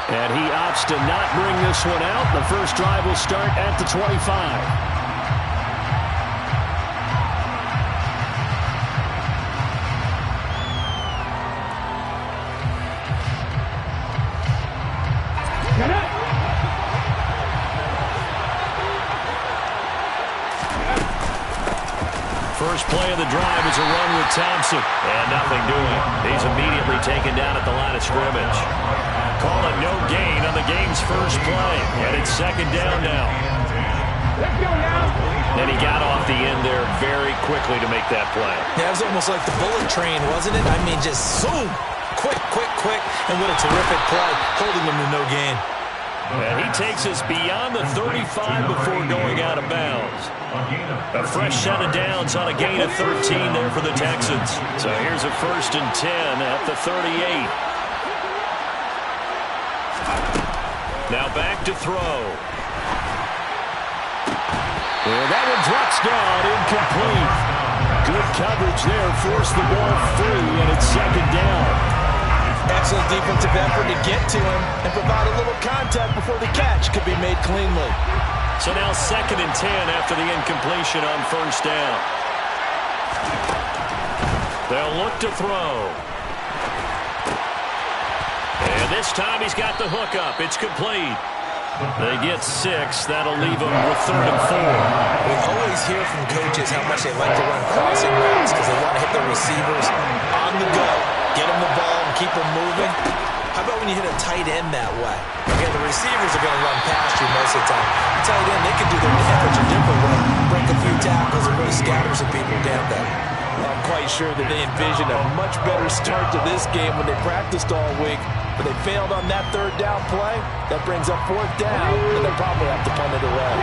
And he opts to not bring this one out. The first drive will start at the 25. First play of the drive is a run with Thompson. And nothing doing. He's immediately taken down at the line of scrimmage. Call it no gain on the game's first play. And it's second down now. And he got off the end there very quickly to make that play. Yeah, it was almost like the bullet train, wasn't it? I mean, just zoom. Quick, quick, quick. And what a terrific play, holding him to no gain. And he takes us beyond the 35 before going out of bounds. A fresh set of downs on a gain of 13 there for the Texans. So here's a 1st and 10 at the 38. Now back to throw. Well, that one drops down, incomplete. Good coverage there, forced the ball free, and it's second down. Excellent defensive effort to get to him and provide a little contact before the catch could be made cleanly. So now 2nd and 10 after the incompletion on first down. They'll look to throw. And this time he's got the hook up. It's complete. They get 6. That'll leave them with 3rd and 4. We always hear from coaches how much they like to run crossing routes because they want to hit their receivers on the go, get them the ball, and keep them moving. How about when you hit a tight end that way? Again, the receivers are going to run past you most of the time. The tight end, they can do their damage a different way, break a few tackles, and really scatter some people down there. I'm quite sure that they envisioned a much better start to this game when they practiced all week. But they failed on that 3rd down play. That brings up 4th down, and they'll probably have to punt it away.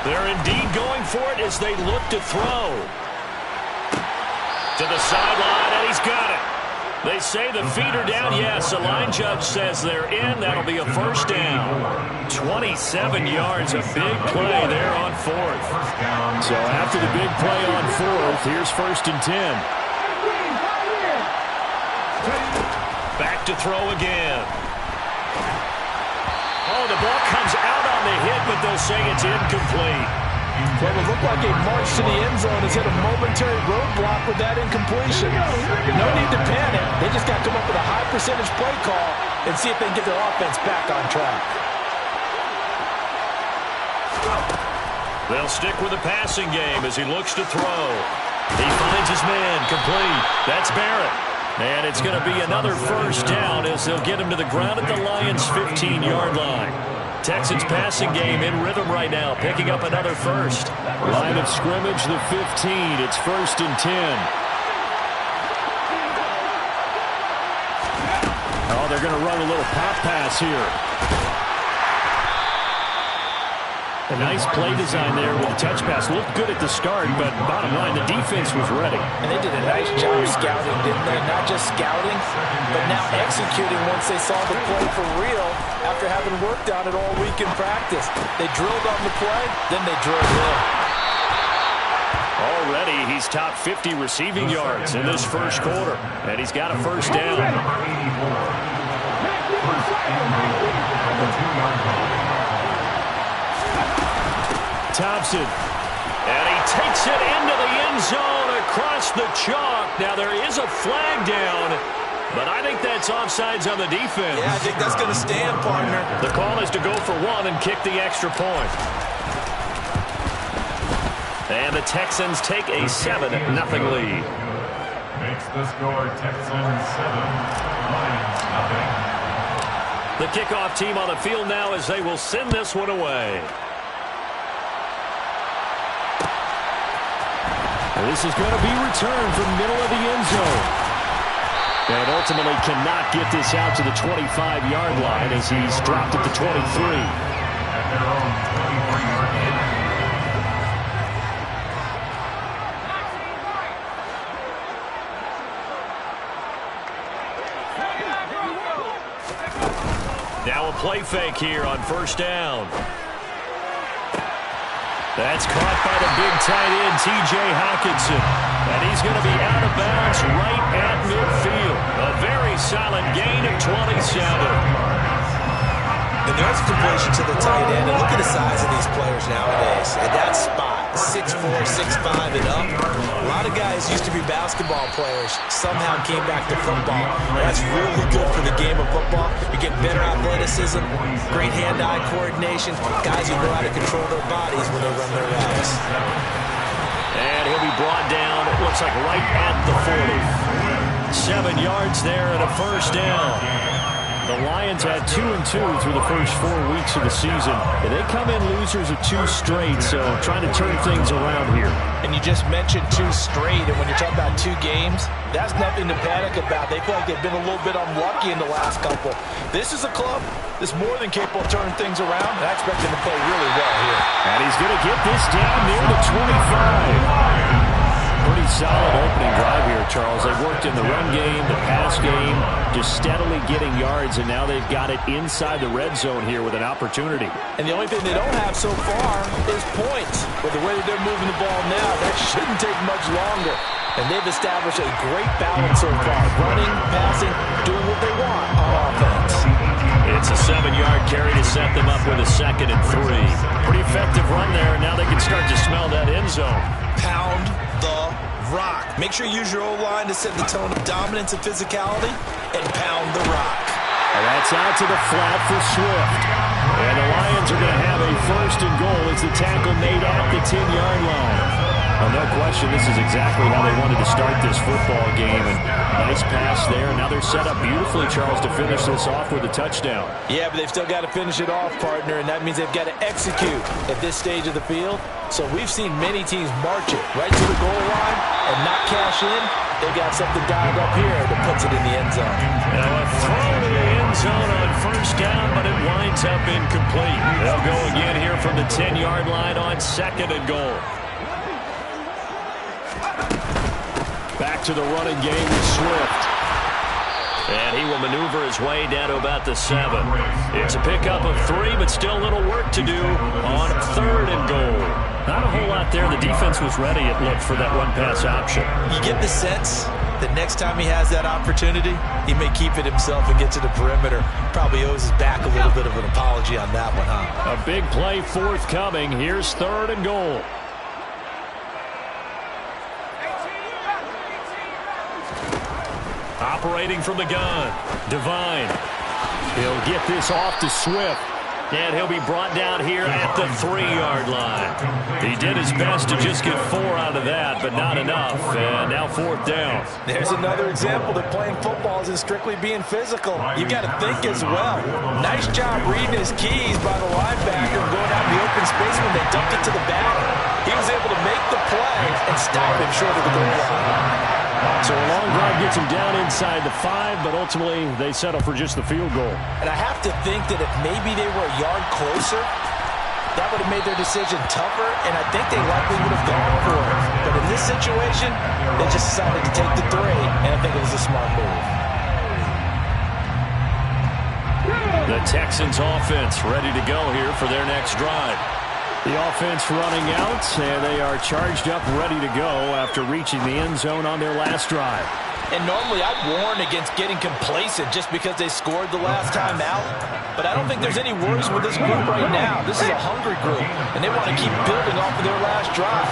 They're indeed going for it as they look to throw. To the sideline, and he's got it. They say the feet are down. Yes, the line judge says they're in. That'll be a 1st down. 27 yards, a big play there on 4th. So after the big play on 4th, here's 1st and 10. Back to throw again. Oh, the ball comes out on the hit, but they'll say it's incomplete. Well, it looked like a march to the end zone has hit a momentary roadblock with that incompletion. No need to panic. They just got to come up with a high percentage play call and see if they can get their offense back on track. They'll stick with the passing game as he looks to throw. He finds his man, complete. That's Barrett. And it's going to be another 1st down as they'll get him to the ground at the Lions' 15-yard line. Texans passing game in rhythm right now, picking up another 1st. Line of scrimmage, the 15. It's 1st and 10. Oh, they're going to run a little pop pass here. A nice play design there with the touch pass. Looked good at the start, but bottom line, the defense was ready. And they did a nice job scouting, didn't they? Not just scouting, but now executing once they saw the play for real after having worked on it all week in practice. They drilled on the play, then they drilled in. Already, he's top 50 receiving yards in this first quarter, and he's got a 1st down. Thompson, and he takes it into the end zone across the chalk. Now there is a flag down, but I think that's offsides on the defense. Yeah, I think that's going to stand, partner. The call is to go for 1 and kick the extra point. And the Texans take a 7-0 lead. Makes the score Texans 7, Lions nothing. The kickoff team on the field now as they will send this one away. This is going to be returned from middle of the end zone. And ultimately cannot get this out to the 25-yard line as he's dropped at the 23. At their own 23-yard line. play fake here on first down. That's caught by the big tight end, T.J. Hockenson. And he's going to be out of bounds right at midfield. A very solid gain of 27. And there's a completion to the tight end. And look at the size of these players nowadays. At that spot, 6'4", 6'5", and up. A lot of guys used to be basketball players, somehow came back to football. That's really good for the game of football. You get better athleticism, great hand-eye coordination. Guys who know how to control their bodies when they run their routes. And he'll be brought down, it looks like right at the 40. 7 yards there and a first down. The Lions had 2-2 through the first 4 weeks of the season. And they come in losers of 2 straight, so trying to turn things around here. And you just mentioned 2 straight, and when you're talking about 2 games, that's nothing to panic about. They feel like they've been a little bit unlucky in the last couple. This is a club that's more than capable of turning things around, and I expect them to play really well here. And he's going to get this down near the 25. Pretty solid opening drive here, Charles. They've worked in the run game, the pass game, just steadily getting yards, and now they've got it inside the red zone here with an opportunity. And the only thing they don't have so far is points. With the way that they're moving the ball now, that shouldn't take much longer. And they've established a great balance so far. Running, passing, doing what they want on offense. It's a 7-yard carry to set them up with a 2nd and 3. Pretty effective run there, and now they can start to smell that end zone. Pound the rock. Make sure you use your O-line to set the tone of dominance and physicality, and pound the rock. And that's out to the flat for Swift. And the Lions are going to have a 1st and goal as the tackle made at the 10-yard line. Well, no question, this is exactly how they wanted to start this football game. And nice pass there. Now they're set up beautifully, Charles, to finish this off with a touchdown. Yeah, but they've still got to finish it off, partner, and that means they've got to execute at this stage of the field. So we've seen many teams march it right to the goal line and not cash in. They've got something dialed up here that puts it in the end zone. Now a throw to the end zone on first down, but it winds up incomplete. They'll go again here from the 10-yard line on 2nd and goal. Back to the running game with Swift. And he will maneuver his way down to about the 7. It's a pickup of 3, but still a little work to do on 3rd and goal. Not a whole lot there. The defense was ready, it looked, for that run-pass option. You get the sense that next time he has that opportunity, he may keep it himself and get to the perimeter. Probably owes his back a little bit of an apology on that one, huh? A big play forthcoming. Here's 3rd and goal. Operating from the gun, Devine. He'll get this off to Swift. And he'll be brought down here at the 3-yard line. He did his best to just get 4 out of that, but not enough. And now 4th down. There's another example that playing football isn't strictly being physical. You've got to think as well. Nice job reading his keys by the linebacker and going out in the open space when they dumped it to the back. He was able to make the play and stop him short of the goal line. So a long drive gets him down inside the 5, but ultimately they settle for just the field goal. And I have to think that if maybe they were a yard closer, that would have made their decision tougher, and I think they likely would have gone for it. But in this situation, they just decided to take the 3, and I think it was a smart move. The Texans offense ready to go here for their next drive. The offense running out, and they are charged up, ready to go after reaching the end zone on their last drive. And normally I'd warn against getting complacent just because they scored the last time out. But I don't think there's any worries with this group right now. This is a hungry group, and they want to keep building off of their last drive.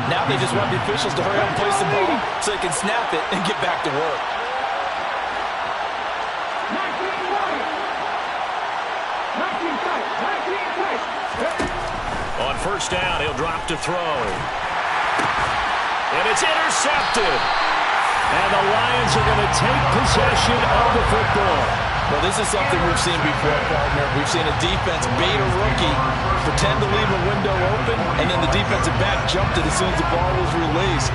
Now they just want the officials to hurry up and place the ball so they can snap it and get back to work. On first down, he'll drop to throw. And it's intercepted. And the Lions are going to take possession of the football. Well, this is something we've seen before, partner. We've seen a defense bait a rookie, pretend to leave a window open, and then the defensive back jumped it as soon as the ball was released.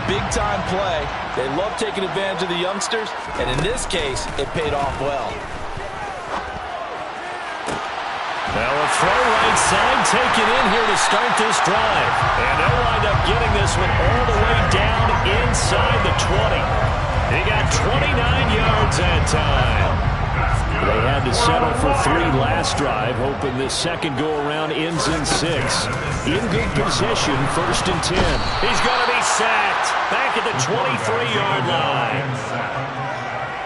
Big-time play. They love taking advantage of the youngsters, and in this case, it paid off well. Well, a throw right side taken in here to start this drive. And they'll wind up getting this one all the way down inside the 20. He got 29 yards that time. They had to settle for 3 last drive, hoping this second go-around ends in 6. In good position, 1st and 10. He's going to be sacked back at the 23-yard line.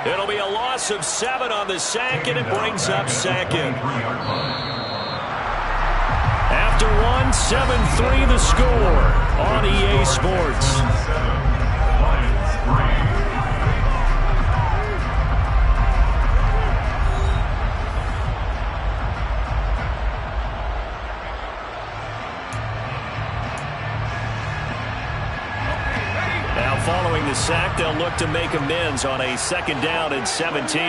It'll be a loss of 7 on the sack, and it brings up 2nd. After 1, 7-3 the score on EA Sports. Following the sack, they'll look to make amends on a 2nd down and 17.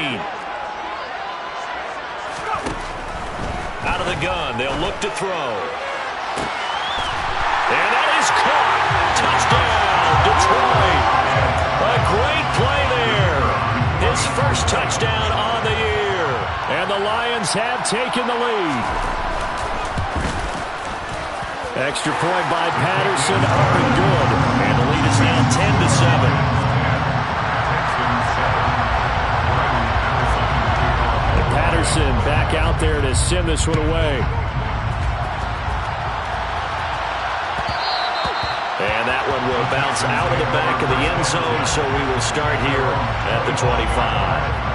Out of the gun, they'll look to throw. And that is caught. Touchdown, Detroit. A great play there. His first touchdown on the year. And the Lions have taken the lead. Extra point by Patterson, up and good. And the lead is now 10-7. And Patterson back out there to send this one away. And that one will bounce out of the back of the end zone, so we will start here at the 25.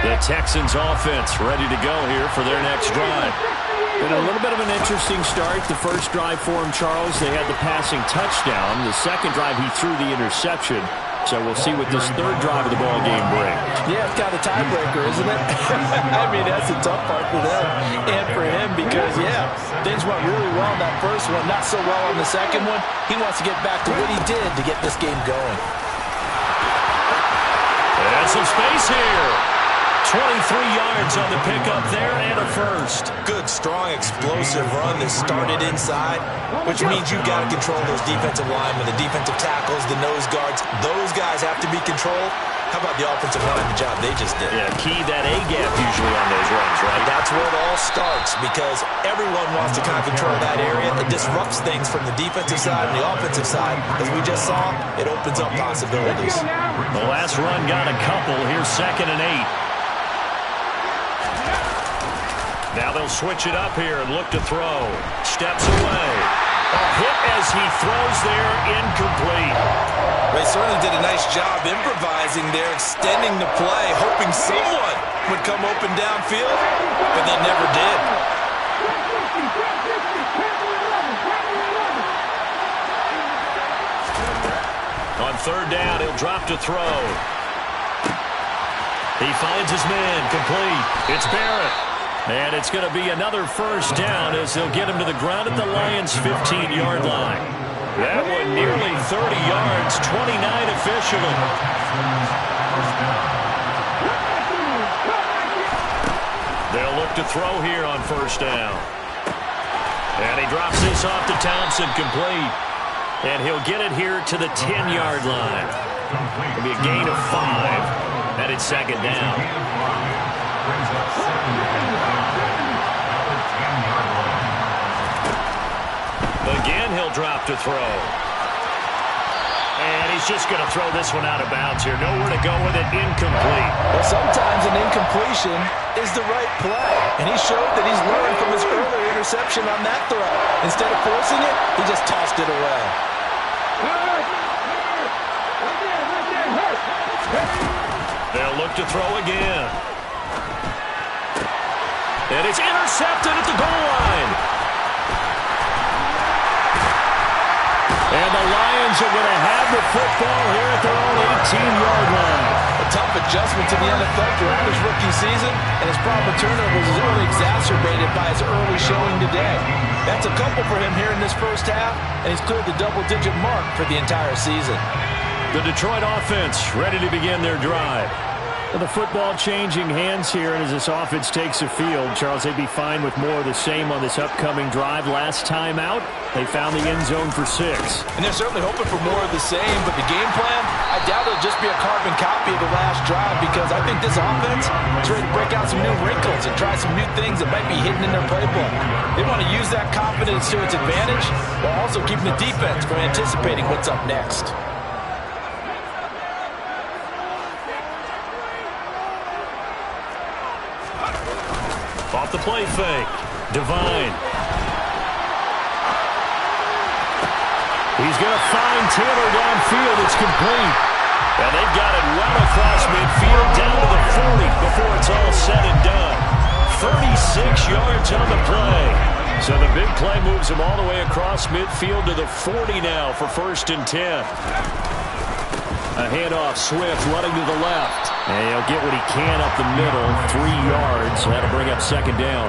The Texans offense ready to go here for their next drive. Been a little bit of an interesting start. The first drive for him, Charles, they had the passing touchdown. The second drive, he threw the interception. So we'll see what this third drive of the ball game brings. Yeah, it's kind of a tiebreaker, isn't it? I mean, that's the tough part for them and for him because, yeah, things went really well in that first one, not so well on the second one. He wants to get back to what he did to get this game going. And some space here. 23 yards on the pickup there and a first. Good, strong, explosive run that started inside, which means you've got to control those defensive linemen, the defensive tackles, the nose guards. Those guys have to be controlled. How about the offensive line, the job they just did? Yeah, key that A-gap usually on those runs, right? That's where it all starts because everyone wants to kind of control that area. It disrupts things from the defensive side and the offensive side. As we just saw, it opens up possibilities. The last run got a couple. Here's 2nd and 8. Now they'll switch it up here and look to throw. Steps away. A hit as he throws there, incomplete. They certainly did a nice job improvising there, extending the play, hoping someone would come open downfield, but they never did. On 3rd down, he'll drop to throw. He finds his man, complete. It's Barrett. And it's going to be another first down as they'll get him to the ground at the Lions' 15-yard line. That one nearly 30 yards, 29 officially. They'll look to throw here on 1st down. And he drops this off to Thompson, complete. And he'll get it here to the 10-yard line. It'll be a gain of 5, and it's 2nd down. Again, he'll drop to throw. And he's just going to throw this one out of bounds here. Nowhere to go with it, incomplete. Well, sometimes an incompletion is the right play. And he showed that he's learned from his earlier interception on that throw. Instead of forcing it, he just tossed it away. They'll look to throw again. And it's intercepted at the goal line. And the Lions are going to have the football here at their own 18-yard line. A tough adjustment to the NFL throughout his rookie season, and his problem with turnovers is only exacerbated by his early showing today. That's a couple for him here in this first half, and he's cleared the double-digit mark for the entire season. The Detroit offense ready to begin their drive. Well, the football changing hands here, and as this offense takes the field, Charles, they'd be fine with more of the same on this upcoming drive. Last time out, they found the end zone for 6. And they're certainly hoping for more of the same, but the game plan, I doubt it'll just be a carbon copy of the last drive because I think this offense is ready to break out some new wrinkles and try some new things that might be hidden in their playbook. They want to use that confidence to its advantage while also keeping the defense from anticipating what's up next. Off the play fake. Devine. He's going to find Taylor downfield. It's complete. And they've got it well across midfield down to the 40 before it's all said and done. 36 yards on the play. So the big play moves him all the way across midfield to the 40 now for 1st and 10. A handoff, Swift running to the left. And he'll get what he can up the middle, 3 yards. That'll bring up 2nd down.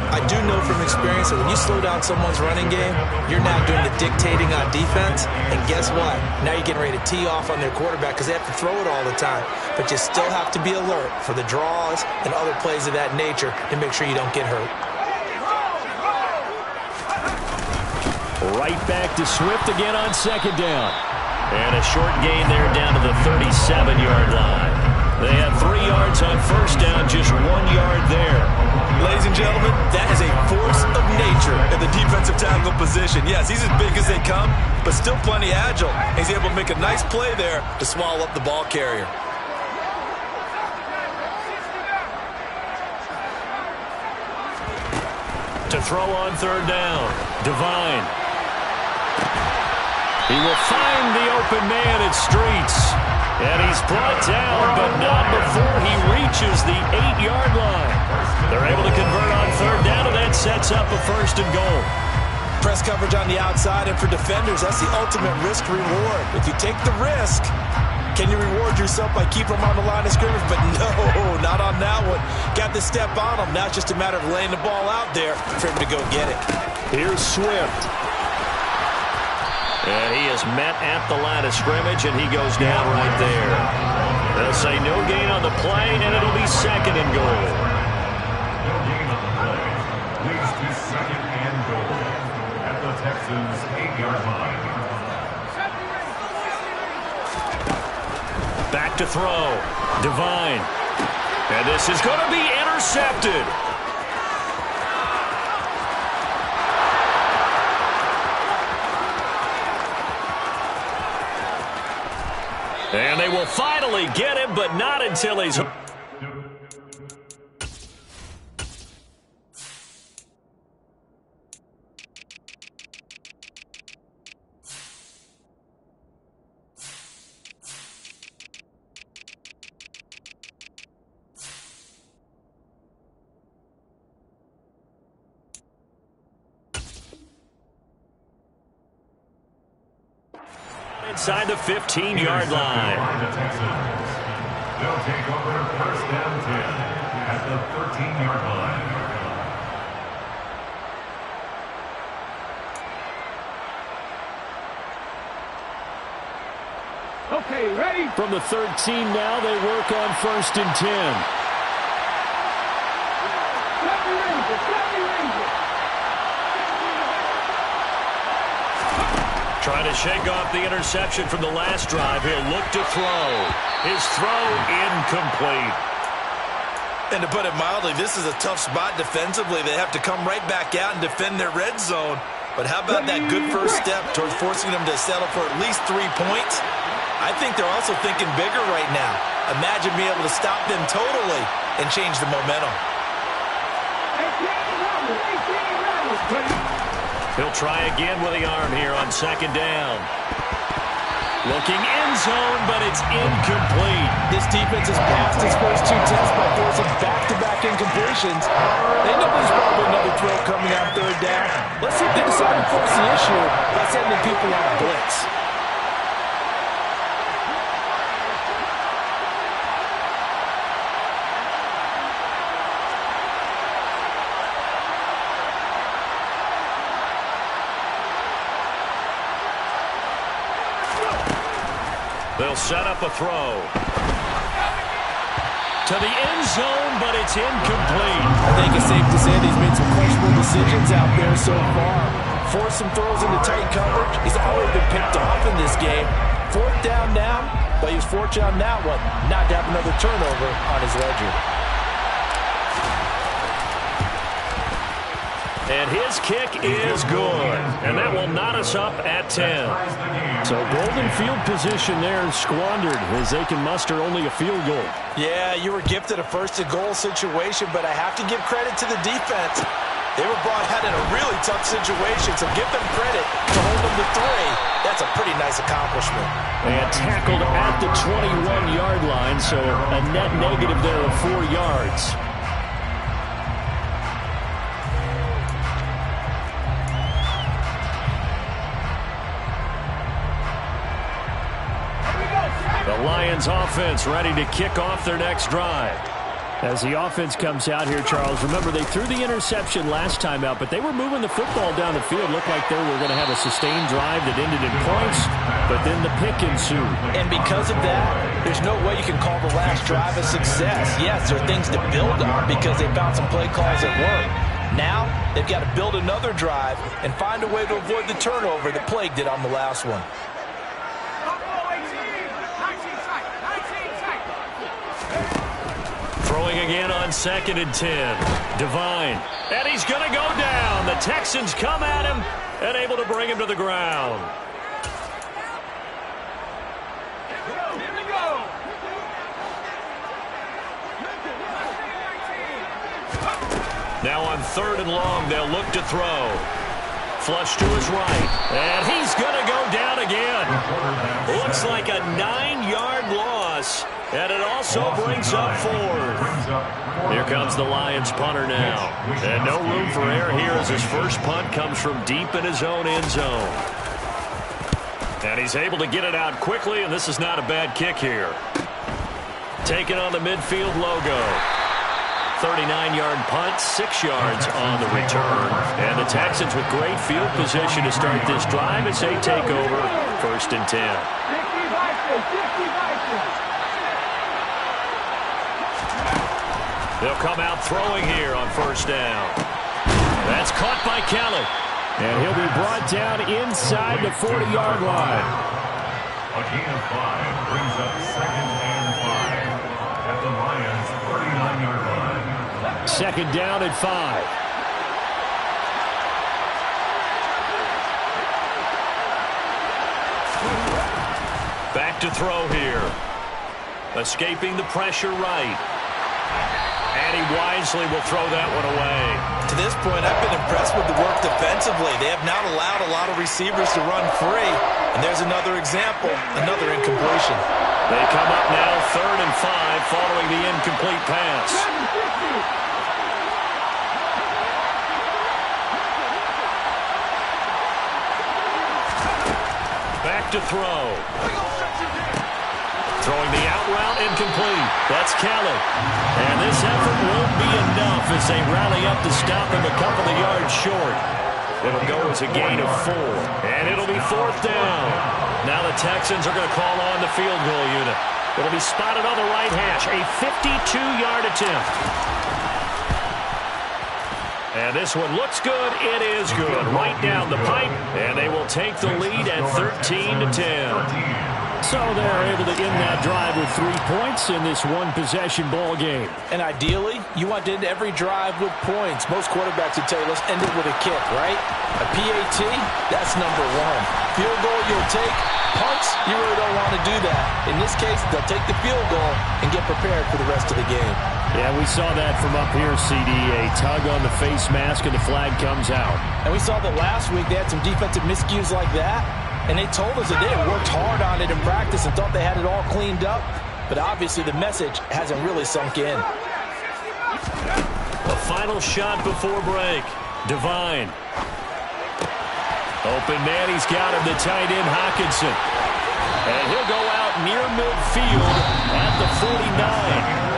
I do know from experience that when you slow down someone's running game, you're now doing the dictating on defense. And guess what? Now you're getting ready to tee off on their quarterback because they have to throw it all the time. But you still have to be alert for the draws and other plays of that nature to make sure you don't get hurt. Right back to Swift again on 2nd down. And a short gain there down to the 37-yard line. They have 3 yards on 1st down, just 1 yard there. Ladies and gentlemen, that is a force of nature in the defensive tackle position. Yes, he's as big as they come, but still plenty agile. He's able to make a nice play there to swallow up the ball carrier. To throw on 3rd down, Devine. He will find the open man at Streets. And he's brought down, but not before he reaches the 8-yard line. They're able to convert on 3rd down, and that sets up a 1st and goal. Press coverage on the outside, and for defenders, that's the ultimate risk-reward. If you take the risk, can you reward yourself by keeping them on the line of scrimmage? But no, not on that one. Got the step on him. Now it's just a matter of laying the ball out there for him to go get it. Here's Swift. And he is met at the line of scrimmage, and he goes down right there. They'll say no gain on the play, and it'll be 2nd and goal. No gain on the play. Leads to 2nd and goal at the Texans' 8-yard line. Back to throw. Devine. And this is going to be intercepted. And they will finally get him, but not until he's... inside the 15-yard line. The Texans. They'll take over 1st and 10 at the 13-yard line. Okay, ready? From the 13 now, they work on 1st and 10. Trying to shake off the interception from the last drive. He'll look to throw. His throw incomplete. And to put it mildly, this is a tough spot defensively. They have to come right back out and defend their red zone. But how about that good first step towards forcing them to settle for at least 3 points? I think they're also thinking bigger right now. Imagine being able to stop them totally and change the momentum. He'll try again with the arm here on 2nd down. Looking end zone, but it's incomplete. This defense has passed its first 2 tests by forcing back-to-back incompletions. They know there's probably another throw coming on 3rd down. Let's see if they decide to force the issue by sending people on a blitz. They'll set up a throw. To the end zone, but it's incomplete. I think it's safe to say that he's made some questionable decisions out there so far. Forced some throws into tight coverage. He's already been picked off in this game. 4th down now, but he was fortunate on that one not to have another turnover on his ledger. And his kick is good. And that will knot us up at 10. So golden field position there squandered as they can muster only a field goal. Yeah, you were gifted a first-and-goal situation, but I have to give credit to the defense. They were brought out in a really tough situation, so give them credit to hold them to 3. That's a pretty nice accomplishment. And tackled at the 21-yard line, so a net negative there of 4 yards. The Lions offense ready to kick off their next drive. As the offense comes out here, Charles, remember they threw the interception last time out, but they were moving the football down the field. Looked like they were going to have a sustained drive that ended in points, but then the pick ensued. And because of that, there's no way you can call the last drive a success. Yes, there are things to build on because they found some play calls that work. Now, they've got to build another drive and find a way to avoid the turnover that plagued it on the last one. Throwing again on 2nd and 10. Devine. And he's going to go down. The Texans come at him and able to bring him to the ground. Now on 3rd and long, they'll look to throw. Flush to his right. And he's going to go down again. Looks like a 9-yard loss. And it also brings up 4th. Here comes the Lions punter now. And no room for error here as his first punt comes from deep in his own end zone. And he's able to get it out quickly, and this is not a bad kick here. Taking on the midfield logo. 39-yard punt, 6 yards on the return. And the Texans with great field position to start this drive as they take over 1st and 10. They'll come out throwing here on 1st down. That's caught by Kelly. And he'll be brought down inside the 40-yard line. A gain of 5 brings up 2nd and 5 at the Lions' 39-yard line. 2nd down at 5. Back to throw here. Escaping the pressure right. And he wisely will throw that one away. To this point, I've been impressed with the work defensively. They have not allowed a lot of receivers to run free. And there's another example, another incompletion. They come up now 3rd and 5 following the incomplete pass. Back to throw. Throwing the out route incomplete. That's Kelly. And this effort won't be enough as they rally up to stop him a couple of yards short. It'll go as a gain of 4. And it'll be 4th down. Now the Texans are going to call on the field goal unit. It'll be spotted on the right hash. A 52-yard attempt. And this one looks good. It is good. Right down the pipe. And they will take the lead at 13-10. So they're able to end that drive with 3 points in this one-possession ball game. And ideally, you want to end every drive with points. Most quarterbacks would tell you, let's end it with a kick, right? A PAT, that's number 1. Field goal, you'll take. Punts, you really don't want to do that. In this case, they'll take the field goal and get prepared for the rest of the game. Yeah, we saw that from up here, CD. A tug on the face mask, and the flag comes out. And we saw that last week they had some defensive miscues like that. And they told us that they had worked hard on it in practice and thought they had it all cleaned up. But obviously the message hasn't really sunk in. A final shot before break. Devine. Open man, he's got him, the tight end Hockenson. And he'll go out near midfield at the 49.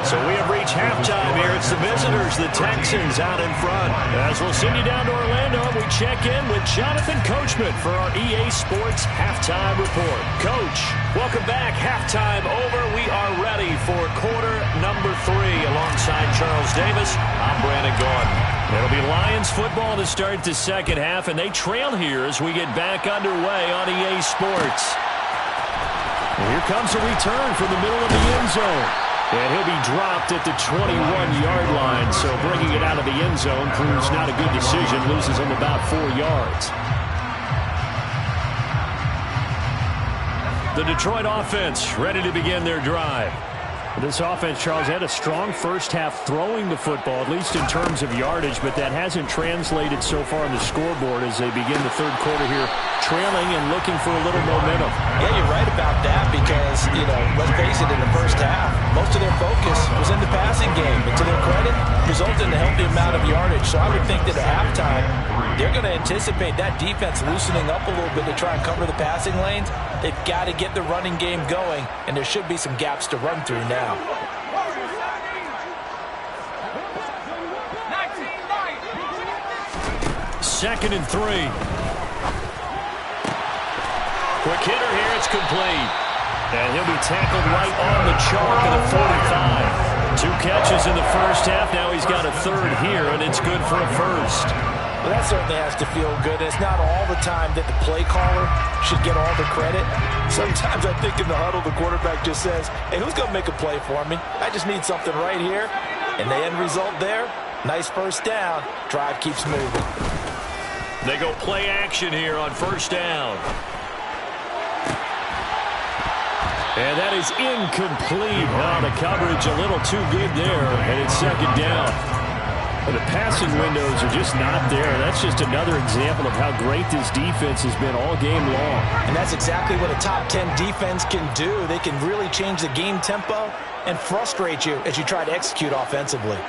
So we have reached halftime here. It's the visitors, the Texans, out in front. As we'll send you down to Orlando, we check in with Jonathan Coachman for our EA Sports Halftime Report. Coach, welcome back. Halftime over. We are ready for quarter number 3 alongside Charles Davis. I'm Brandon Gordon. It'll be Lions football to start the second half, and they trail here as we get back underway on EA Sports. And here comes a return from the middle of the end zone. And he'll be dropped at the 21-yard line. So bringing it out of the end zone proves not a good decision. Loses him about 4 yards. The Detroit offense ready to begin their drive. This offense, Charles, had a strong first half throwing the football, at least in terms of yardage, but that hasn't translated so far on the scoreboard as they begin the third quarter here, trailing and looking for a little momentum. Yeah, you're right about that because, let's face it, in the first half, most of their focus was in the passing game. And to their credit, resulted in a healthy amount of yardage. So I would think that at halftime, they're going to anticipate that defense loosening up a little bit to try and cover the passing lanes. They've got to get the running game going, and there should be some gaps to run through now. Second and 3. Quick hitter here. It's complete. And he'll be tackled right on the chalk at the 45. 2 catches in the first half. Now he's got a third here, and it's good for a first. Well, that certainly has to feel good. It's not all the time that the play caller should get all the credit. Sometimes I think in the huddle, the quarterback just says, hey, who's going to make a play for me? I just need something right here. And the end result there, nice first down. Drive keeps moving. They go play action here on first down. And that is incomplete. Oh, the coverage a little too good there, and it's second down. The passing windows are just not there. That's just another example of how great this defense has been all game long. And that's exactly what a top 10 defense can do. They can really change the game tempo and frustrate you as you try to execute offensively.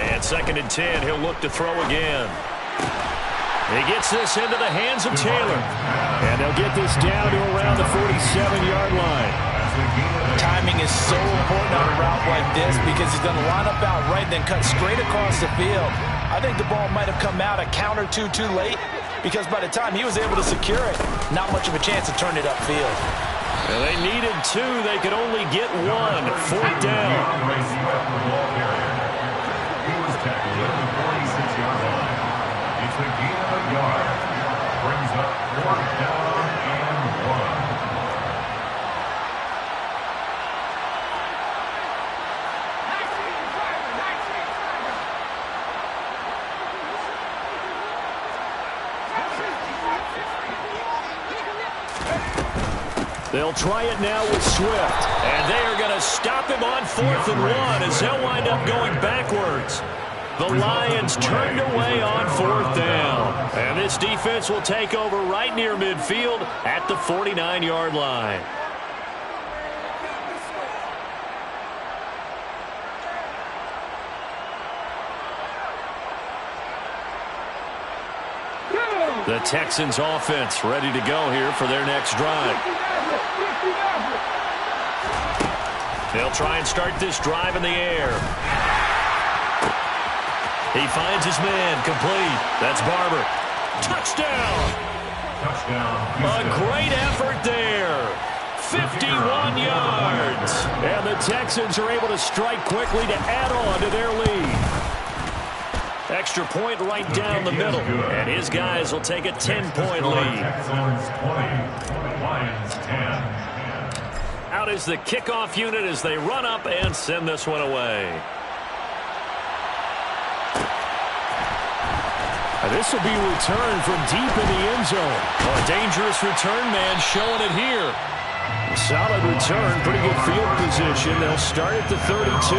And second and 10, he'll look to throw again. He gets this into the hands of Taylor. And they'll get this down to around the 47-yard line. Timing is so important on a route like this because he's going to line up out right, then cut straight across the field. I think the ball might have come out a count or two too late because by the time he was able to secure it, not much of a chance to turn it upfield. Well, they needed 2. They could only get 1. Fourth down. He was tackled at the 46-yard line. It's a gain of a yard. Brings up fourth down and 1. They'll try it now with Swift. And they are going to stop him on 4th and 1 as they'll wind up going backwards. The Lions turned away on 4th down. And this defense will take over right near midfield at the 49-yard line. The Texans offense ready to go here for their next drive. They'll try and start this drive in the air. He finds his man, complete. That's Barber. Touchdown! A great effort there. 51 yards. And the Texans are able to strike quickly to add on to their lead. Extra point right down the middle. And his guys will take a 10-point lead. Texans 20, Lions 10. Out is the kickoff unit as they run up and send this one away. This will be returned from deep in the end zone. Oh, a dangerous return man showing it here. Solid return, pretty good field position. They'll start at the 32.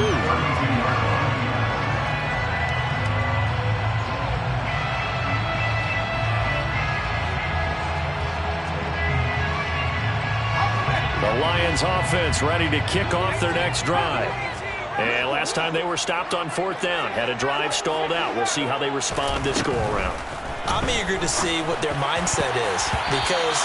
The Lions offense ready to kick off their next drive. And last time they were stopped on 4th down, had a drive stalled out. We'll see how they respond this go-around. I'm eager to see what their mindset is because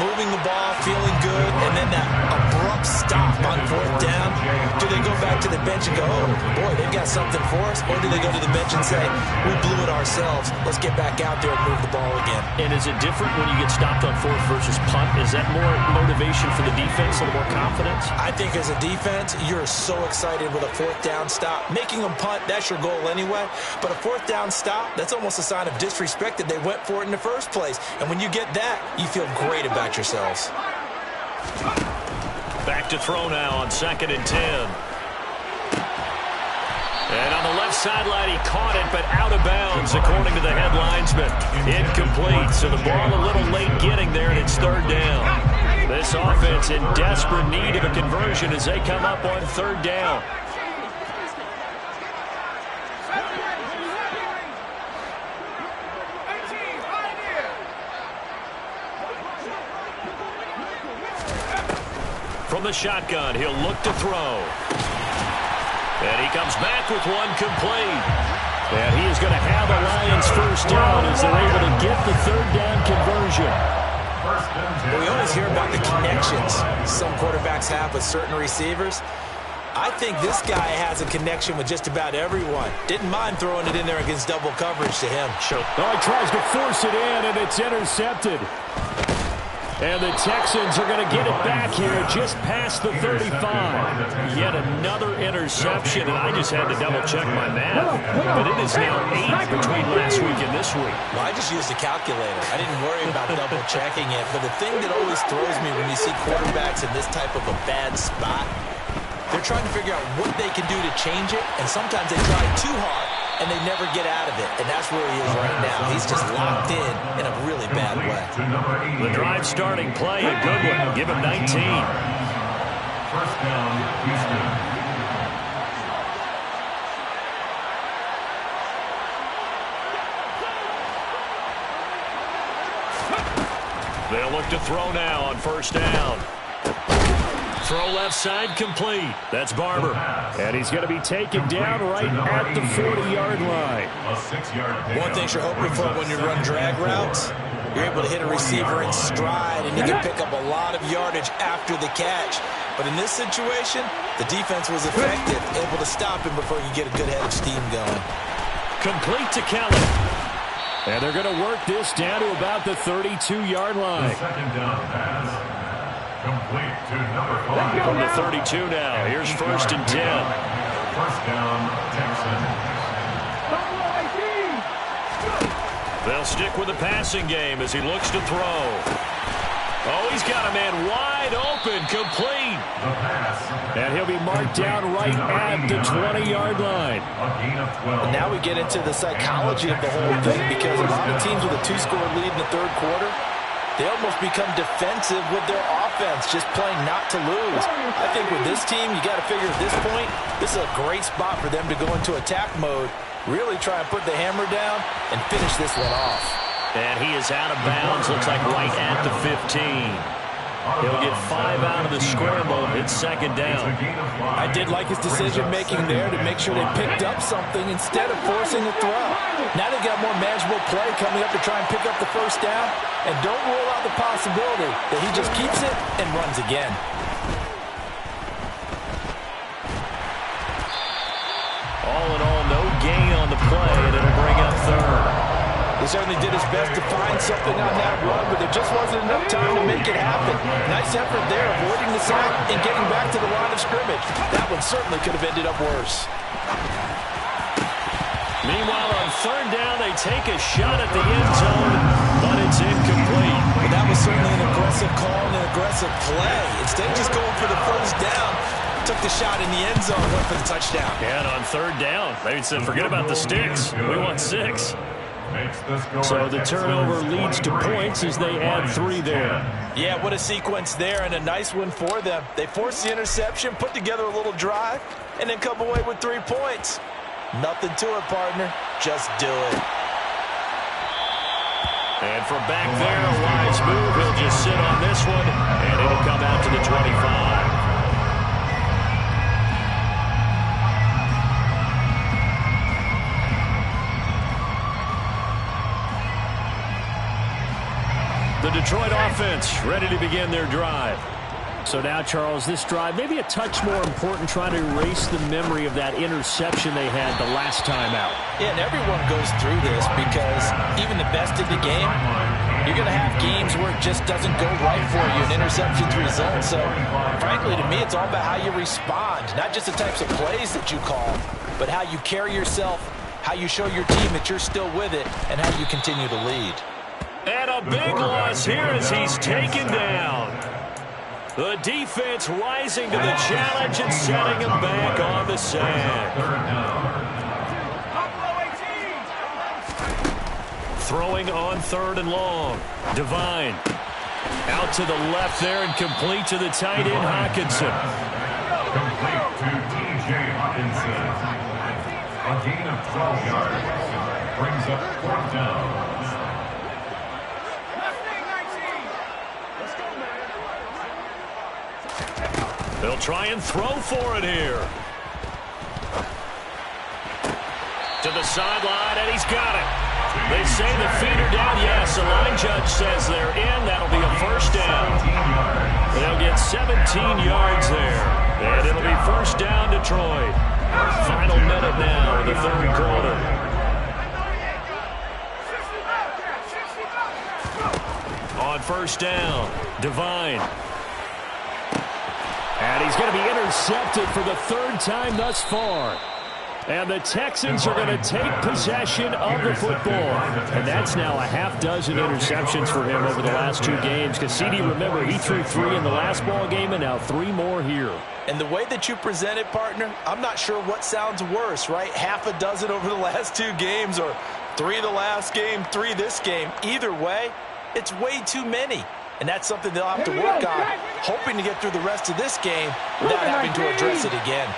moving the ball, feeling good, and then that abrupt stop on 4th down. Do they go back to the bench and go, oh, boy, they've got something for us? Or do they go to the bench and say, we blew it ourselves. Let's get back out there and move the ball again. And is it different when you get stopped on 4th versus punt? Is that more motivation for the defense, a little more confidence? I think as a defense, you're so excited with a 4th down stop. Making them punt, that's your goal anyway. But a 4th down stop, that's almost a sign of disrespect that they went for it in the first place. And when you get that, you feel great about yourselves. Back to throw now on 2nd and 10. And on the left sideline, he caught it, but out of bounds, according to the head linesman. Incomplete, so the ball a little late getting there, and it's 3rd down. This offense in desperate need of a conversion as they come up on 3rd down. From the shotgun, he'll look to throw. And he comes back with one complete. And he is going to have a Lions first down as they're able to get the 3rd down conversion. Well, we always hear about the connections some quarterbacks have with certain receivers. I think this guy has a connection with just about everyone. Didn't mind throwing it in there against double coverage to him. Oh, he tries to force it in, and it's intercepted. And the Texans are going to get it back here just past the 35. Yet another interception, and I just had to double-check my math. But it is now 8 between last week and this week. Well, I just used a calculator. I didn't worry about double-checking it. But the thing that always throws me when you see quarterbacks in this type of a bad spot, they're trying to figure out what they can do to change it, and sometimes they try too hard, and they never get out of it. And that's where he is right now. He's just locked in a really bad way. The drive starting play, a good one. Give him 19. First down, Houston. They'll look to throw now on 1st down. Throw left side complete. That's Barber. And he's going to be taken down right at the 40-yard line. A 6-yard pickup. One thing you're hoping for when you run drag routes, you're able to hit a receiver in stride, and you can pick up a lot of yardage after the catch. But in this situation, the defense was effective, able to stop him before you get a good head of steam going. Complete to Kelly. And they're going to work this down to about the 32-yard line. The 2nd down pass. Complete to number 5. From the 32 now. Here's 1st and 10. First down, Texans. They'll stick with the passing game as he looks to throw. Oh, he's got a man wide open, complete. The pass. And he'll be marked down right at the 20-yard line. A gain of 12. And now we get into the psychology of the whole thing, because a lot of teams with a 2-score lead in the 3rd quarter, they almost become defensive with their offense, just playing not to lose. I think with this team, you got to figure at this point, this is a great spot for them to go into attack mode, really try and put the hammer down and finish this one off. And he is out of bounds, looks like right at the 15. He'll get 5 out of the scramble. It's 2nd down. I did like his decision-making there to make sure they picked up something instead of forcing a throw. Now they've got more manageable play coming up to try and pick up the 1st down. And don't rule out the possibility that he just keeps it and runs again. All in all, no gain on the play, and it'll bring up 3rd. He certainly did his best to find something on that run, but there just wasn't enough time to make it happen. Nice effort there, avoiding the sack and getting back to the line of scrimmage. That one certainly could have ended up worse. Meanwhile, on 3rd down, they take a shot at the end zone, but it's incomplete. But that was certainly an aggressive call and an aggressive play. Instead of just going for the 1st down, took the shot in the end zone, went for the touchdown. And on 3rd down, they said, forget about the sticks. We want 6. So the turnover leads to points as they add 3 there. Yeah, what a sequence there, and a nice one for them. They forced the interception, put together a little drive, and then come away with 3 points. Nothing to it, partner. Just do it. And from back there, a wise move. He'll just sit on this one, and it'll come out to the 25. The Detroit offense ready to begin their drive. So now, Charles, this drive maybe a touch more important, trying to erase the memory of that interception they had the last time out. Yeah, and everyone goes through this because even the best in the game, you're going to have games where it just doesn't go right for you, and interceptions result. So, frankly, to me, it's all about how you respond, not just the types of plays that you call, but how you carry yourself, how you show your team that you're still with it, and how you continue to lead. And a big loss here as he's taken down. The defense rising to the challenge and setting him back on the sack. Throwing on 3rd and long. Devine. Out to the left there and complete to the tight end, Hockenson. Complete to T.J. Hockenson. A gain of 12 yards. Brings up 4th down. They'll try and throw for it here. To the sideline, and he's got it. They say the feet are down. Yes, the line judge says they're in. That'll be a 1st down. They'll get 17 yards there. And it'll be 1st down, Detroit. Final minute now in the 3rd quarter. On 1st down, Devine. And he's going to be intercepted for the 3rd time thus far. And the Texans are going to take possession of the football. And that's now a half dozen interceptions for him over the last 2 games. Because CD, remember, he threw 3 in the last ball game and now 3 more here. And the way that you present it, partner, I'm not sure what sounds worse, right? Half a dozen over the last 2 games or 3 the last game, 3 this game. Either way, it's way too many. And that's something they'll have to work on, hoping to get through the rest of this game without having to address it again.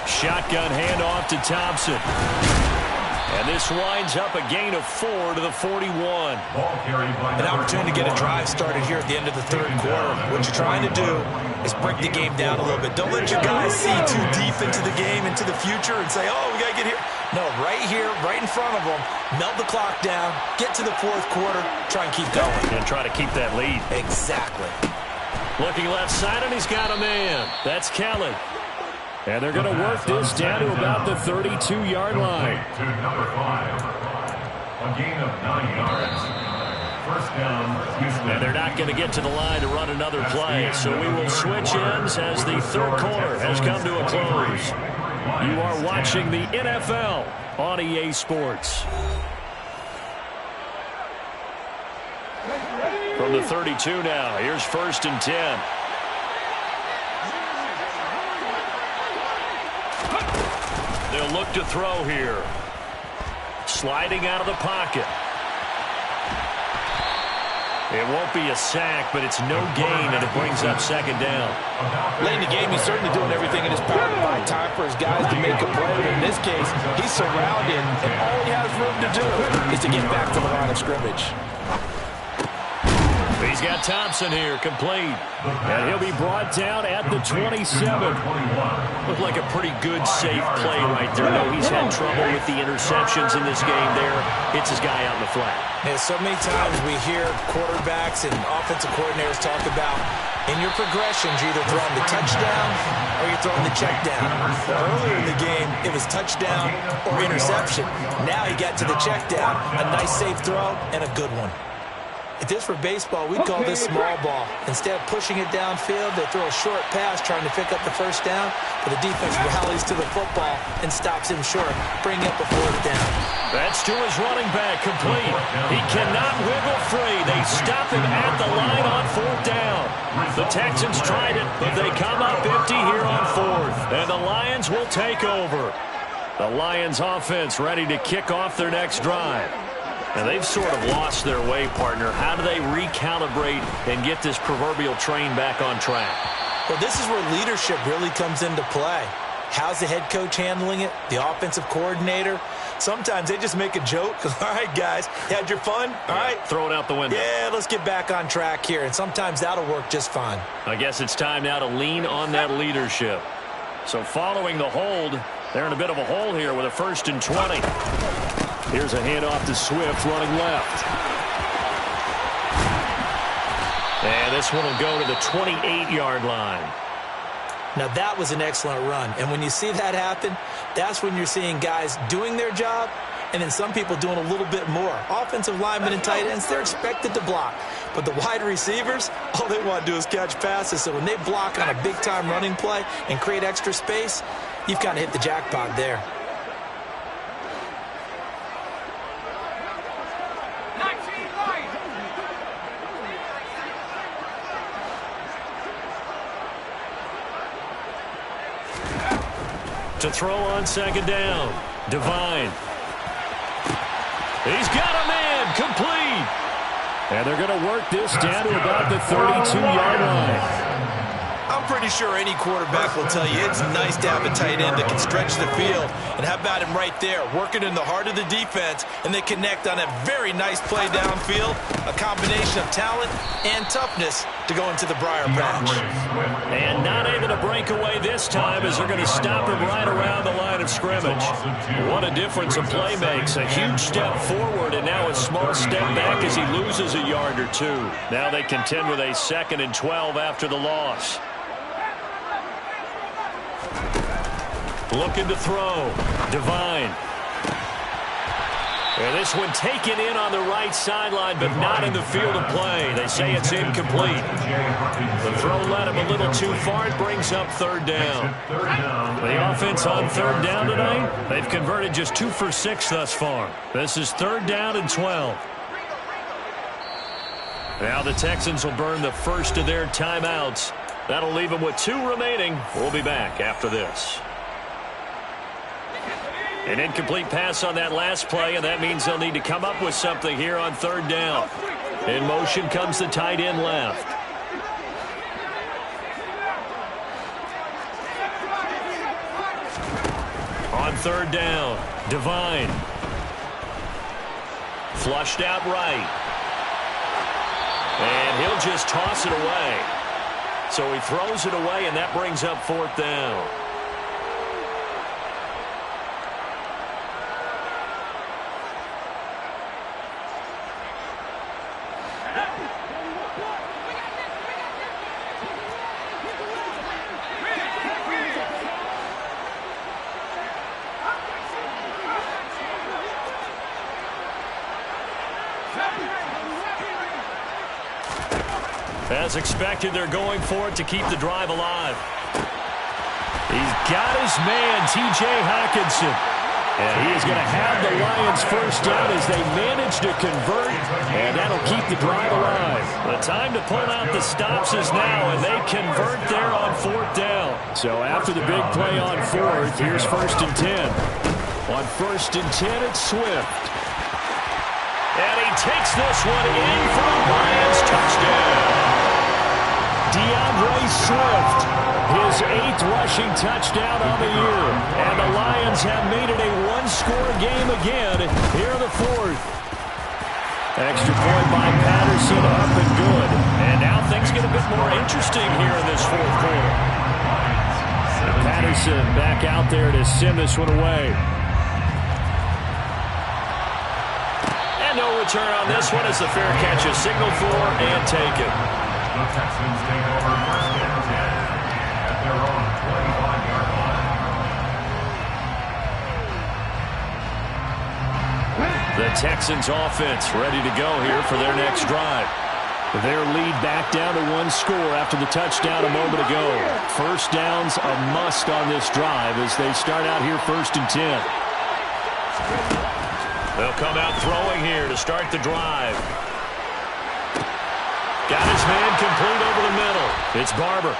Shotgun handoff to Thompson. And this winds up a gain of 4 to the 41. An opportunity to get a drive started here at the end of the 3rd quarter. What you're trying to do is break the game down a little bit. Don't let your guys see too deep into the game, into the future, and say, oh, we got to get here. No, right here, right in front of them, melt the clock down, get to the 4th quarter, try and keep going. And try to keep that lead. Exactly. Looking left side, and he's got a man. That's Kelly. And they're going to work this down to about the 32-yard line. To number 5. A gain of 9 yards. 1st down, Houston. And they're not going to get to the line to run another play. So we will switch ends as the 3rd quarter has come to a close. You are watching the NFL on EA Sports. From the 32 now, here's 1st and 10. They'll look to throw here. Sliding out of the pocket. It won't be a sack, but it's no gain, and it brings up 2nd down. Late in the game, he's certainly doing everything in his power to buy time for his guys to make a play. But in this case, he's surrounded, and all he has room to do is to get back to the line of scrimmage. He's got Thompson here, complete. And he'll be brought down at the 27. Looked like a pretty good, safe play right there. No, he's had trouble with the interceptions in this game there. Hits his guy out in the flat. Yeah, so many times we hear quarterbacks and offensive coordinators talk about in your progressions, you're either throwing the touchdown or you're throwing the check down. Earlier in the game, it was touchdown or interception. Now he got to the check down, a nice safe throw, and a good one. If this were baseball, we'd call this small ball. Instead of pushing it downfield, they throw a short pass trying to pick up the 1st down, but the defense rallies to the football and stops him short, bringing up a 4th down. That's to his running back, complete. He cannot wiggle free. They stop him at the line on 4th down. The Texans tried it, but they come up empty here on 4th, and the Lions will take over. The Lions offense ready to kick off their next drive. And they've sort of lost their way, partner. How do they recalibrate and get this proverbial train back on track? Well, this is where leadership really comes into play. How's the head coach handling it? The offensive coordinator? Sometimes they just make a joke. All right, guys, you had your fun? All right. Throw it out the window. Yeah, let's get back on track here. And sometimes that'll work just fine. I guess it's time now to lean on that leadership. So following the hold, they're in a bit of a hole here with a 1st and 20. Here's a handoff to Swift running left. And this one will go to the 28-yard line. Now, that was an excellent run. And when you see that happen, that's when you're seeing guys doing their job and then some people doing a little bit more. Offensive linemen and tight ends, they're expected to block. But the wide receivers, all they want to do is catch passes. So when they block on a big-time running play and create extra space, you've kind of hit the jackpot there. To throw on second down. Devine. He's got a man. Complete. And they're going to work this down to about the 32-yard line. I'm pretty sure any quarterback will tell you it's nice to have a tight end that can stretch the field. And how about him right there, working in the heart of the defense, and they connect on a very nice play downfield, a combination of talent and toughness to go into the briar patch. And not able to break away this time as they're going to stop him right around the line of scrimmage. What a difference a play makes. A huge step forward and now a small step back as he loses a yard or two. Now they contend with a 2nd and 12 after the loss. Looking to throw. Devine. And this one taken in on the right sideline, but not in the field of play. They say it's incomplete. The throw led him a little too far. It brings up 3rd down. The offense on 3rd down tonight, they've converted just 2 for 6 thus far. This is 3rd down and 12. Now the Texans will burn the first of their timeouts. That'll leave them with 2 remaining. We'll be back after this. An incomplete pass on that last play, and that means they'll need to come up with something here on 3rd down. In motion comes the tight end left. On 3rd down, Devine. Flushed out right. And he'll just toss it away. So he throws it away, and that brings up 4th down. As expected, they're going for it to keep the drive alive. He's got his man, T.J. Hockenson. And he is going to have the Lions first down as they manage to convert, and that'll keep the drive alive. The time to pull out the stops is now, and they convert there on 4th down. So after the big play on 4th, here's 1st and 10. On 1st and 10, it's Swift. And he takes this one in for the Lions touchdown. DeAndre Swift, his 8th rushing touchdown on the year. And the Lions have made it a 1-score game again here in the 4th. Extra point by Patterson, up and good. And now things get a bit more interesting here in this 4th quarter. Patterson back out there to send this one away. And no return on this one as the fair catch is signaled for and taken. The Texans take over 1st and 10 at their own 25-yard line. The Texans offense ready to go here for their next drive. Their lead back down to 1 score after the touchdown a moment ago. 1st down's a must on this drive as they start out here 1st and 10. They'll come out throwing here to start the drive. Got his man complete over the middle. It's Barber.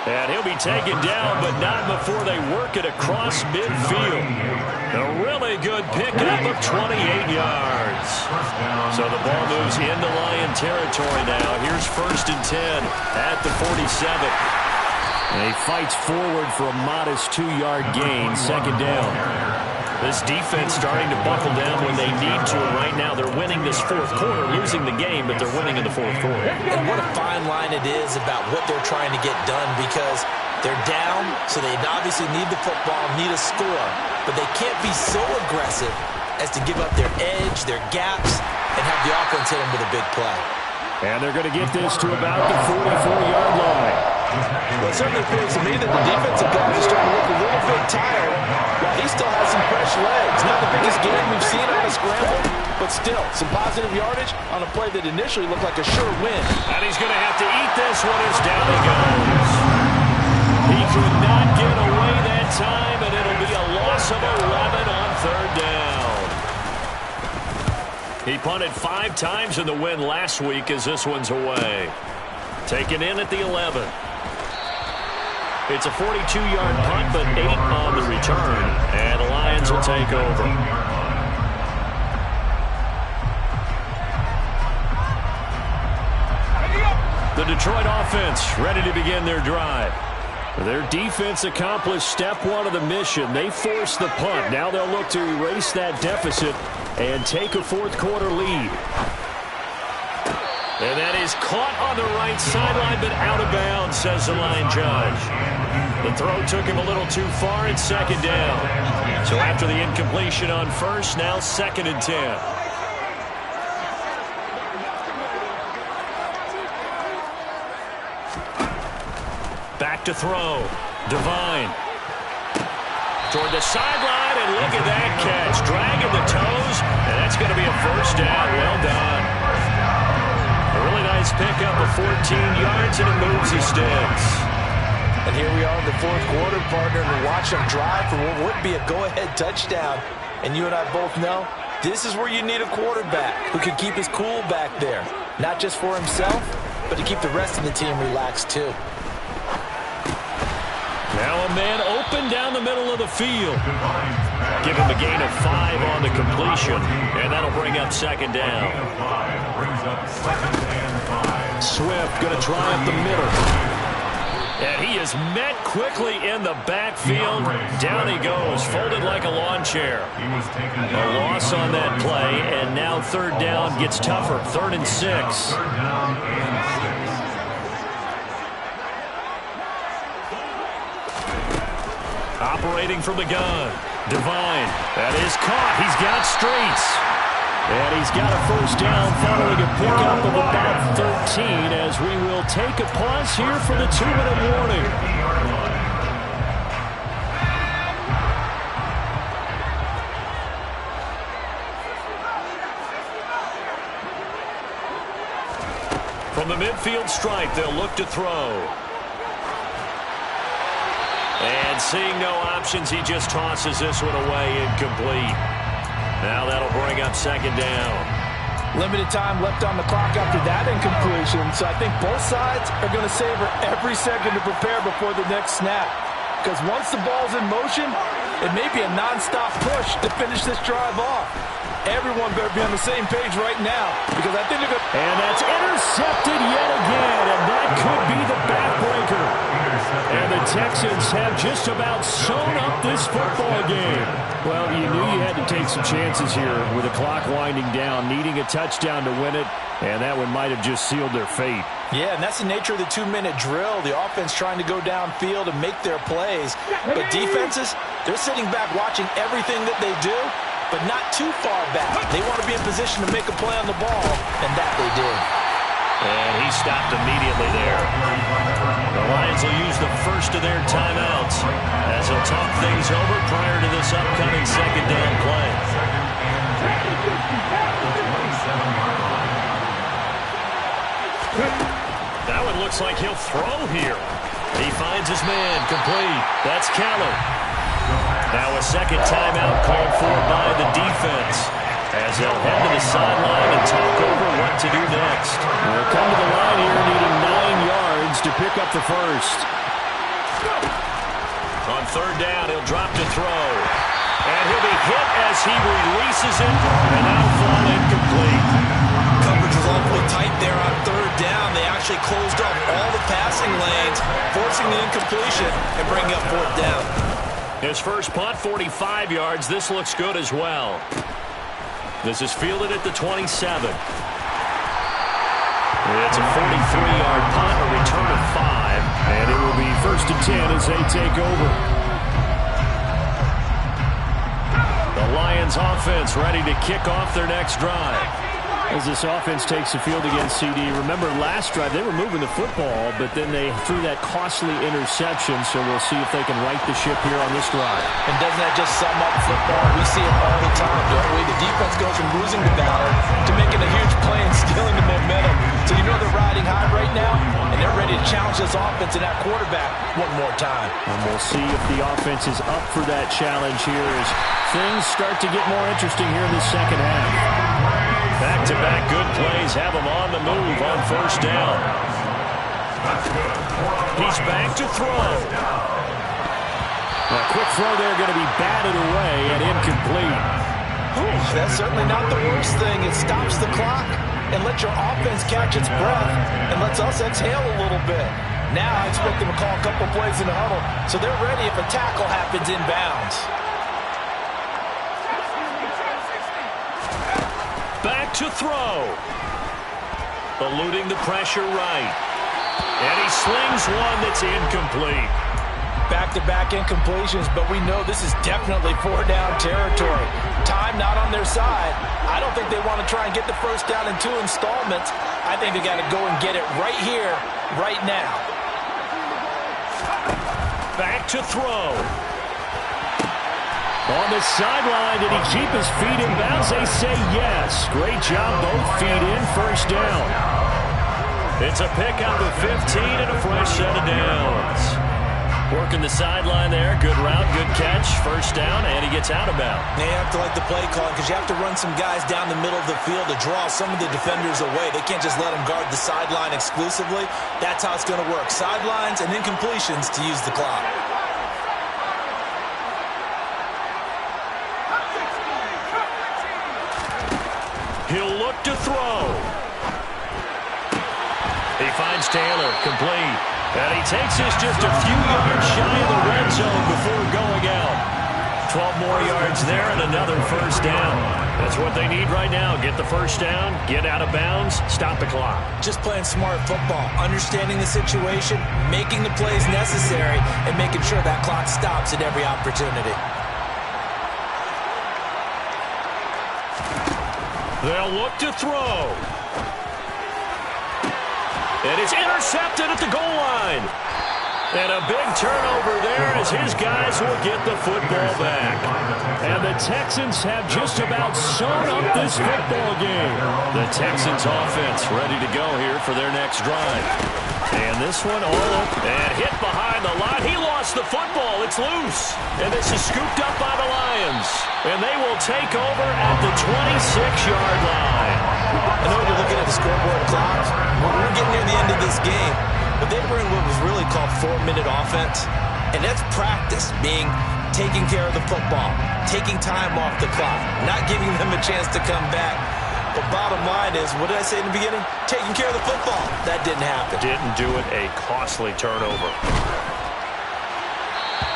And he'll be taken down, but not before they work it across midfield. A really good pickup of 28 yards. So the ball moves into Lion territory now. Here's 1st and 10 at the 47. And he fights forward for a modest 2-yard gain, 2nd down. This defense starting to buckle down when they need to. Right now, they're winning this 4th quarter, losing the game, but they're winning in the 4th quarter. And what a fine line it is about what they're trying to get done because they're down, so they obviously need the football, need a score, but they can't be so aggressive as to give up their edge, their gaps, and have the offense hit them with a big play. And they're going to get this to about the 44-yard line. Well, it certainly appears to me that the defensive guys are starting to look a little bit tired while he still has some fresh legs. Not the biggest game we've seen on a scramble, but still, some positive yardage on a play that initially looked like a sure win. And he's going to have to eat this one as down he goes. He could not get away that time, and it'll be a loss of 11 on 3rd down. He punted 5 times in the win last week as this one's away. Taken in at the 11. It's a 42-yard punt, but 8 on the return, and the Lions will take over. The Detroit offense ready to begin their drive. Their defense accomplished step 1 of the mission. They forced the punt. Now they'll look to erase that deficit and take a fourth-quarter lead. And that is caught on the right sideline, but out of bounds, says the line judge. The throw took him a little too far in second down. So after the incompletion on first, now 2nd and 10. Back to throw. Devine. Toward the sideline, and look at that catch. Dragging the toes, and that's going to be a first down. Well done. A really nice pickup of 14 yards, and it moves the sticks. And here we are in the fourth quarter, partner, and watch them drive for what would be a go-ahead touchdown. And you and I both know this is where you need a quarterback who can keep his cool back there. Not just for himself, but to keep the rest of the team relaxed too. Now a man open down the middle of the field. Give him a gain of 5 on the completion, and that'll bring up 2nd down. Swift going to try up the middle. And he is met quickly in the backfield. Down he goes, folded like a lawn chair. A loss on that play, and now 3rd down gets tougher. 3rd and 6. Operating from the gun. Devine. That is caught. He's got streaks. And he's got a first down following a pickup of about 13 as we will take a pause here for the 2-minute warning. From the midfield stripe, they'll look to throw. And seeing no options, he just tosses this one away, incomplete. Now that'll bring up 2nd down. Limited time left on the clock after that incompletion, so I think both sides are going to savor every second to prepare before the next snap. Because once the ball's in motion, it may be a non-stop push to finish this drive off. Everyone better be on the same page right now, because I think they're going to... And that's intercepted yet again, and that could be the backbreaker. And the Texans have just about sewn up this football game. Well, you knew you had to take some chances here with the clock winding down, needing a touchdown to win it, and that one might have just sealed their fate. Yeah, and that's the nature of the 2-minute drill. The offense trying to go downfield and make their plays. But defenses, they're sitting back watching everything that they do, but not too far back. They want to be in position to make a play on the ball, and that they did. And he stopped immediately there. The Lions will use the first of their timeouts as they'll talk things over prior to this upcoming 2nd down play. That one looks like he'll throw here. He finds his man, complete. That's Keller. Now a 2nd timeout called for by the defense as they'll head to the sideline and talk over what to do next. We'll come to the line here needing 9 yards to pick up the first. On 3rd down, he'll drop to throw. And he'll be hit as he releases it, and that'll fall incomplete. Coverage was awfully tight there on 3rd down. They actually closed up all the passing lanes, forcing the incompletion and bringing up 4th down. His first punt, 45 yards. This looks good as well. This is fielded at the 27. It's a 43-yard punt, a return of 5, and it will be 1st and 10 as they take over. The Lions offense ready to kick off their next drive. As this offense takes the field against CD, remember last drive they were moving the football, but then they threw that costly interception, so we'll see if they can right the ship here on this drive. And doesn't that just sum up football? We see it all the time, don't we? The defense goes from losing the battle to making a huge play and stealing the momentum. So you know they're riding high right now, and they're ready to challenge this offense and that quarterback one more time. And we'll see if the offense is up for that challenge here as things start to get more interesting here in the second half. Back-to-back good plays have them on the move on 1st down. He's back to throw. A quick throw there going to be batted away and incomplete. Ooh, that's certainly not the worst thing. It stops the clock and lets your offense catch its breath and lets us exhale a little bit. Now I expect them to call a couple plays in the huddle so they're ready if a tackle happens inbounds. Back to throw. Eluding the pressure right. And he slings one that's incomplete. Back-to-back incompletions, but we know this is definitely four-down territory. Time not on their side. I don't think they want to try and get the first down in 2 installments. I think they got to go and get it right here, right now. Back to throw. On the sideline, did he keep his feet in bounds? They say yes. Great job, both feet in, first down. It's a pickup of 15 and a fresh set of downs. Working the sideline there. Good route, good catch. First down, and he gets out of bounds. They have to like the play call because you have to run some guys down the middle of the field to draw some of the defenders away. They can't just let them guard the sideline exclusively. That's how it's going to work. Sidelines and incompletions to use the clock. He'll look to throw. He finds Taylor, complete. And he takes this just a few yards shy of the red zone before going out. 12 more yards there and another first down. That's what they need right now. Get the first down, get out of bounds, stop the clock. Just playing smart football, understanding the situation, making the plays necessary, and making sure that clock stops at every opportunity. They'll look to throw. And it's intercepted at the goal line. And a big turnover there as his guys will get the football back. And the Texans have just about sewn up this football game. The Texans offense ready to go here for their next drive. And this one all up and hit behind the line. He lost the football. It's loose. And this is scooped up by the Lions. And they will take over at the 26-yard line. I know you're looking at the scoreboard clock. We're getting near the end of this game. But they were in what was really called 4-minute offense. And that's practice, being taking care of the football, taking time off the clock, not giving them a chance to come back. But bottom line is, what did I say in the beginning? Taking care of the football. That didn't happen. Didn't do it. A costly turnover.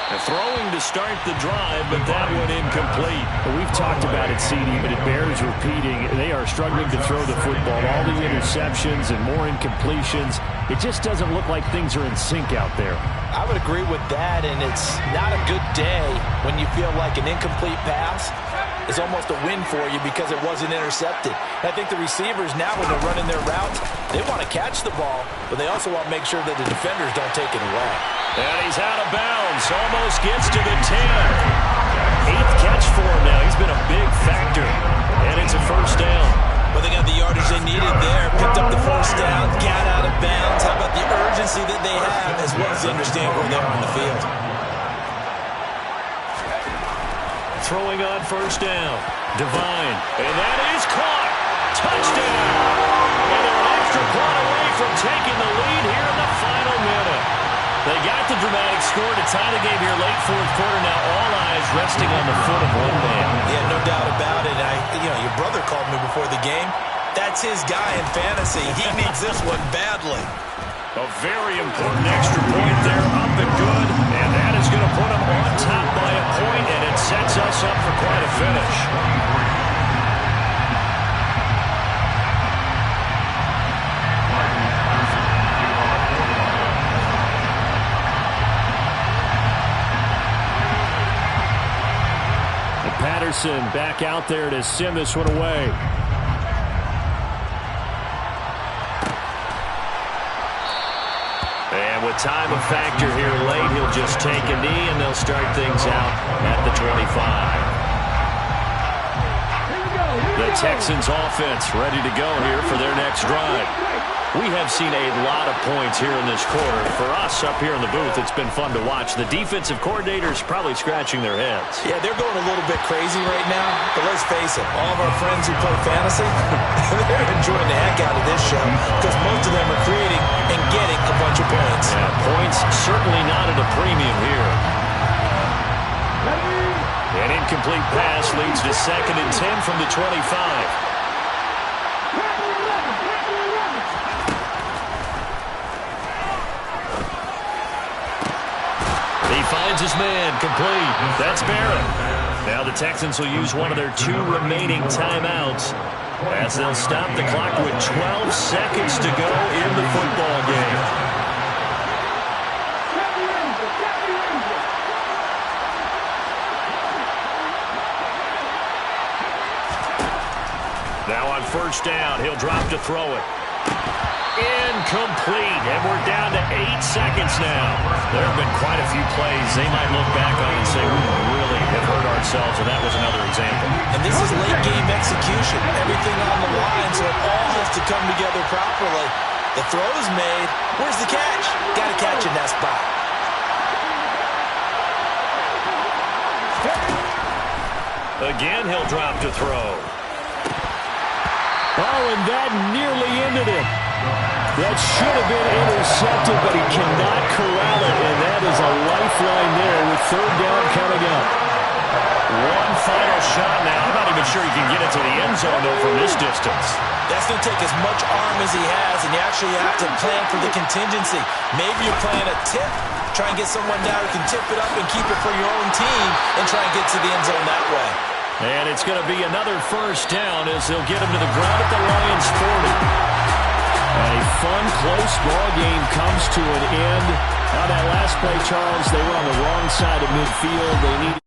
And throwing to start the drive, but that one incomplete. We've talked about it, CD, but it bears repeating. They are struggling to throw the football. All the interceptions and more incompletions. It just doesn't look like things are in sync out there. I would agree with that, and it's not a good day when you feel like an incomplete pass is almost a win for you because it wasn't intercepted. And I think the receivers now, when they're running their routes, they want to catch the ball, but they also want to make sure that the defenders don't take it away. And he's out of bounds. Almost gets to the 10. 8th catch for him now. He's been a big factor. And it's a first down. Well, they got the yardage they needed there. Picked up the first down, got out of bounds. How about the urgency that they have as well as they understand where they are on the field? Throwing on first down. Devine. And that is caught. Touchdown. And they're an extra point away from taking the lead here in the final minute. They got the dramatic score to tie the game here late fourth quarter. Now all eyes resting on the foot of one man. Yeah, no doubt about it. Your brother called me before the game. That's his guy in fantasy. He needs this one badly. A very important extra point there, up and good. And that is going to put them on top by a point, and it sets us up for quite a finish. Patterson back out there to send this one away. And with time a factor here late, he'll just take a knee, and they'll start things out at the 25. The Texans offense ready to go here for their next drive. We have seen a lot of points here in this quarter. For us up here in the booth, it's been fun to watch. The defensive coordinators probably scratching their heads. Yeah, they're going a little bit crazy right now. But let's face it, all of our friends who play fantasy, they're enjoying the heck out of this show because most of them are creating and getting a bunch of points certainly not at a premium here. An incomplete pass leads to 2nd and 10 from the 25. He finds his man, complete. That's Barrett. Now the Texans will use one of their 2 remaining timeouts as they'll stop the clock with 12 seconds to go in the football game. Now on 1st down, he'll drop to throw it. Incomplete, and we're down to 8 seconds now. There have been quite a few plays they might look back on and say, we really have hurt ourselves, and that was another example. And this is late-game execution. Everything on the line, so it all has to come together properly. The throw is made. Where's the catch? Got to catch in that spot. Again, he'll drop to throw. Oh, and that nearly ended it. That should have been intercepted, but he cannot corral it, and that is a lifeline there with 3rd down coming up. One final shot now. I'm not even sure he can get it to the end zone, though, from this distance. That's going to take as much arm as he has, and you actually have to plan for the contingency. Maybe you're playing a tip, try and get someone down who can tip it up and keep it for your own team and try and get to the end zone that way. And it's going to be another 1st down as they'll get him to the ground at the Lions 40. A fun, close ball game comes to an end. Now that last play, Charles, they were on the wrong side of midfield. They need